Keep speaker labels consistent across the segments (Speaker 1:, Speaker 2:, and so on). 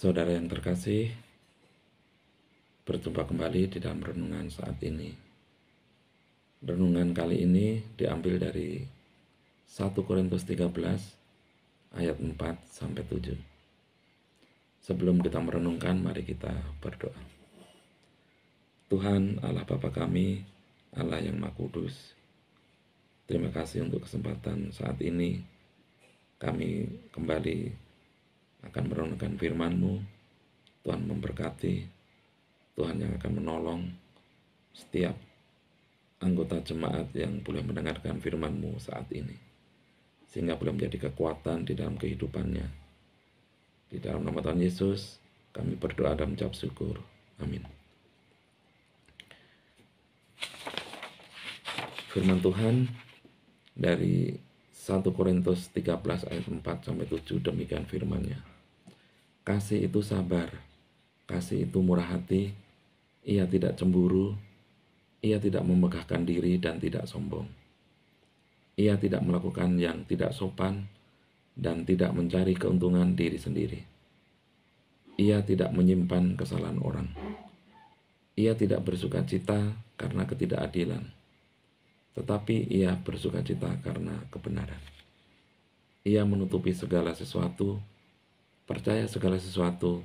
Speaker 1: Saudara yang terkasih, berjumpa kembali di dalam renungan saat ini. Renungan kali ini diambil dari 1 Korintus 13 ayat 4-7. Sebelum kita merenungkan, mari kita berdoa. Tuhan Allah Bapa kami, Allah yang Maha Kudus, terima kasih untuk kesempatan saat ini kami kembali akan merenungkan firman-Mu. Tuhan memberkati, Tuhan yang akan menolong setiap anggota jemaat yang boleh mendengarkan firman-Mu saat ini, sehingga boleh menjadi kekuatan di dalam kehidupannya. Di dalam nama Tuhan Yesus, kami berdoa dan mengucap syukur. Amin. Firman Tuhan dari 1 Korintus 13 ayat 4-7, demikian firman-Nya. Kasih itu sabar, kasih itu murah hati, ia tidak cemburu, ia tidak memegahkan diri dan tidak sombong. Ia tidak melakukan yang tidak sopan dan tidak mencari keuntungan diri sendiri. Ia tidak menyimpan kesalahan orang. Ia tidak bersukacita karena ketidakadilan, tetapi ia bersukacita karena kebenaran. Ia menutupi segala sesuatu, percaya segala sesuatu,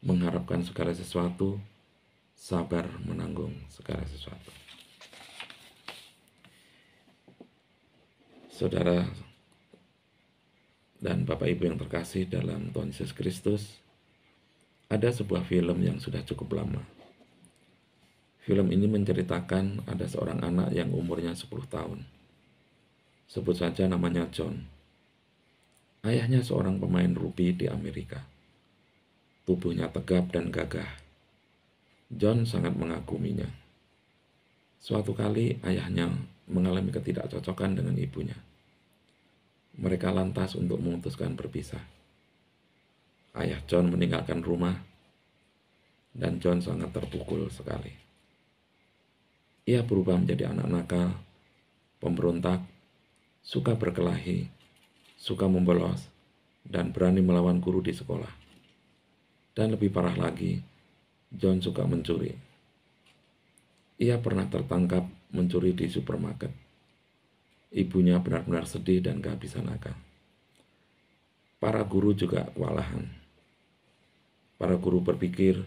Speaker 1: mengharapkan segala sesuatu, sabar menanggung segala sesuatu. Saudara dan Bapak Ibu yang terkasih dalam Tuhan Yesus Kristus, ada sebuah film yang sudah cukup lama. Film ini menceritakan ada seorang anak yang umurnya 10 tahun. Sebut saja namanya John. Ayahnya seorang pemain rugby di Amerika. Tubuhnya tegap dan gagah. John sangat mengaguminya. Suatu kali ayahnya mengalami ketidakcocokan dengan ibunya. Mereka lantas untuk memutuskan berpisah. Ayah John meninggalkan rumah dan John sangat terpukul sekali. Ia berubah menjadi anak nakal, pemberontak, suka berkelahi, suka membolos, dan berani melawan guru di sekolah. Dan lebih parah lagi, John suka mencuri. Ia pernah tertangkap mencuri di supermarket. Ibunya benar-benar sedih dan kehabisan akal. Para guru juga kewalahan. Para guru berpikir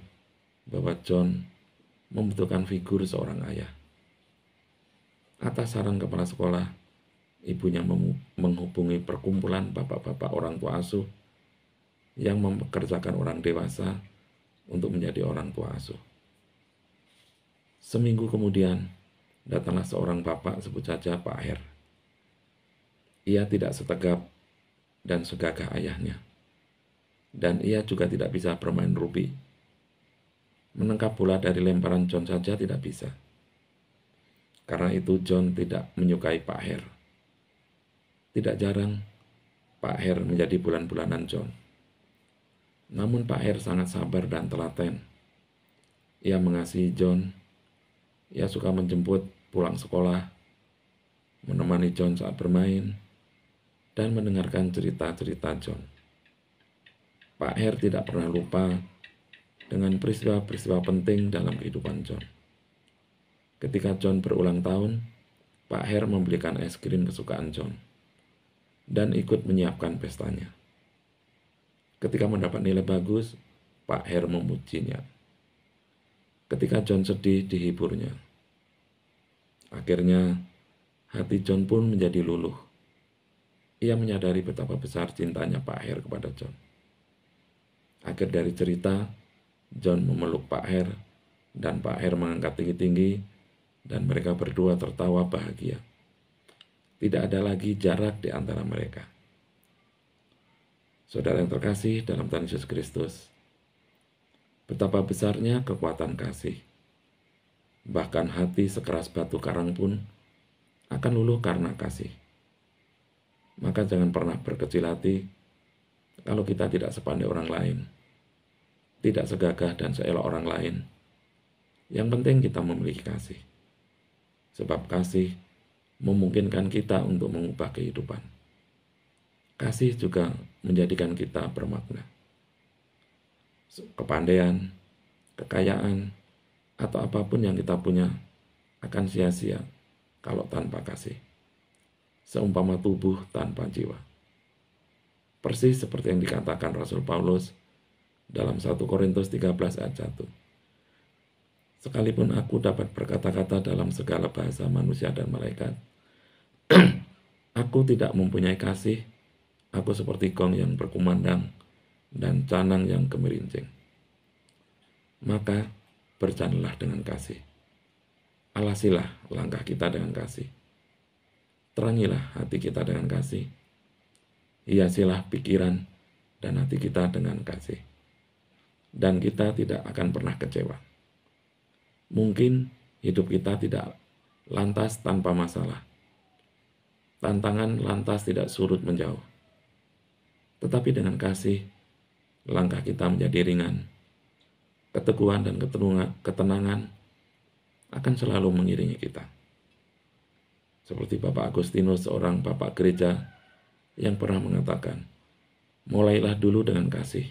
Speaker 1: bahwa John membutuhkan figur seorang ayah. Atas saran kepala sekolah, ibunya menghubungi perkumpulan bapak-bapak orang tua asuh yang mempekerjakan orang dewasa untuk menjadi orang tua asuh. Seminggu kemudian, datanglah seorang bapak, sebut saja Pak Her. Ia tidak setegap dan segagah ayahnya, dan ia juga tidak bisa bermain rugby. Menangkap bola dari lemparan John saja tidak bisa. Karena itu John tidak menyukai Pak Her. Tidak jarang, Pak Her menjadi bulan-bulanan John. Namun Pak Her sangat sabar dan telaten. Ia mengasihi John. Ia suka menjemput pulang sekolah, menemani John saat bermain, dan mendengarkan cerita-cerita John. Pak Her tidak pernah lupa dengan peristiwa-peristiwa penting dalam kehidupan John. Ketika John berulang tahun, Pak Her membelikan es krim kesukaan John dan ikut menyiapkan pestanya. Ketika mendapat nilai bagus, Pak Her memujinya. Ketika John sedih, dihiburnya. Akhirnya, hati John pun menjadi luluh. Ia menyadari betapa besar cintanya Pak Her kepada John. Akhir dari cerita, John memeluk Pak Her, dan Pak Her mengangkat tinggi-tinggi, dan mereka berdua tertawa bahagia. Tidak ada lagi jarak di antara mereka. Saudara yang terkasih dalam Tuhan Yesus Kristus, betapa besarnya kekuatan kasih. Bahkan hati sekeras batu karang pun akan luluh karena kasih. Maka jangan pernah berkecil hati kalau kita tidak sepandai orang lain, tidak segagah dan seelok orang lain. Yang penting kita memiliki kasih. Sebab kasih memungkinkan kita untuk mengubah kehidupan. Kasih juga menjadikan kita bermakna. kepandaian, kekayaan, atau apapun yang kita punya akan sia-sia kalau tanpa kasih. Seumpama tubuh tanpa jiwa. Persis seperti yang dikatakan Rasul Paulus dalam 1 Korintus 13 ayat 1. Sekalipun aku dapat berkata-kata dalam segala bahasa manusia dan malaikat, aku tidak mempunyai kasih, aku seperti gong yang berkumandang dan canang yang gemerincing. Maka berjalanlah dengan kasih. Alasilah langkah kita dengan kasih. Terangilah hati kita dengan kasih. Hiasilah pikiran dan hati kita dengan kasih. Dan kita tidak akan pernah kecewa. Mungkin hidup kita tidak lantas tanpa masalah. Tantangan lantas tidak surut menjauh. Tetapi dengan kasih, langkah kita menjadi ringan. Keteguhan dan ketenangan akan selalu mengiringi kita. Seperti Bapak Agustinus, seorang bapak gereja yang pernah mengatakan, mulailah dulu dengan kasih.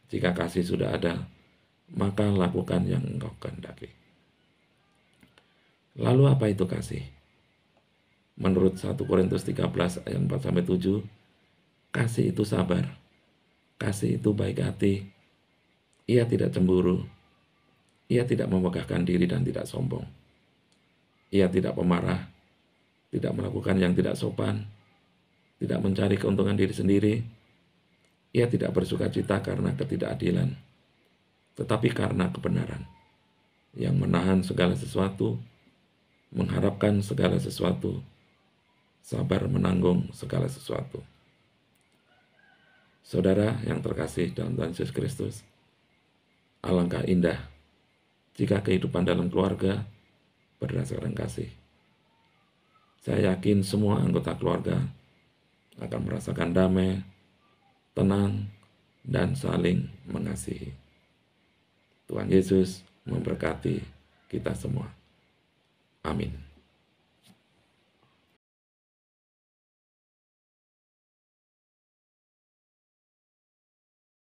Speaker 1: Jika kasih sudah ada, maka lakukan yang engkau kehendaki. Lalu apa itu kasih? Menurut 1 Korintus 13 ayat 4-7, kasih itu sabar. Kasih itu baik hati. Ia tidak cemburu. Ia tidak memegahkan diri dan tidak sombong. Ia tidak pemarah, tidak melakukan yang tidak sopan, tidak mencari keuntungan diri sendiri. Ia tidak bersukacita karena ketidakadilan, tetapi karena kebenaran, yang menahan segala sesuatu, mengharapkan segala sesuatu, sabar menanggung segala sesuatu. Saudara yang terkasih dalam Tuhan Yesus Kristus, alangkah indah jika kehidupan dalam keluarga berdasarkan kasih. Saya yakin semua anggota keluarga akan merasakan damai, tenang, dan saling mengasihi. Tuhan Yesus memberkati kita semua. Amin.